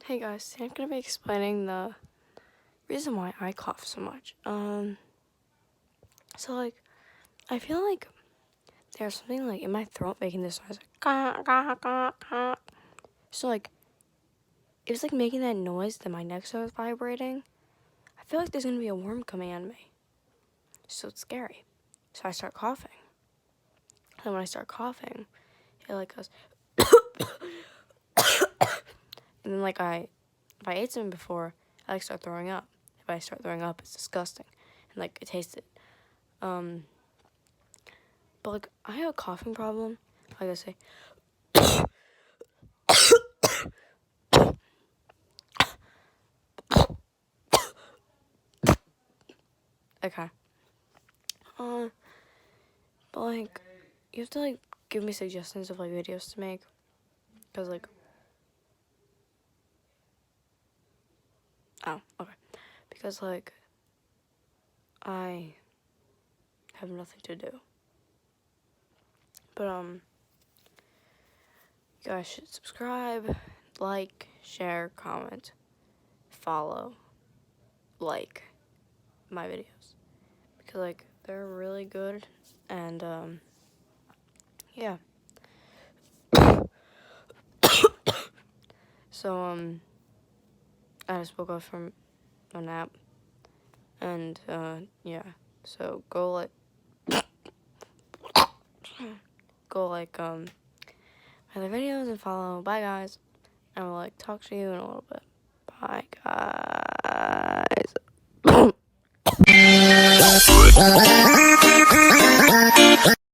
Hey guys, today I'm gonna be explaining the reason why I cough so much. I feel like there's something like in my throat making this noise, like gah, gah, gah, gah. So like, it was like making that noise that my neck starts vibrating. I feel like there's gonna be a worm coming at me, so it's scary. So I start coughing, and when I start coughing, it like goes, and then like if I ate something before, I like start throwing up. If I start throwing up, it's disgusting, and like I taste it. But like I have a coughing problem. Like I say, okay. But like you have to like give me suggestions of like videos to make, cause like, oh okay, because like I have nothing to do. But you guys should subscribe, like, share, comment, follow, like my videos, because like they're really good, and yeah. So I just woke up from a nap, and yeah. So go like my other videos and follow. Bye guys. And we'll like talk to you in a little bit. Bye guys.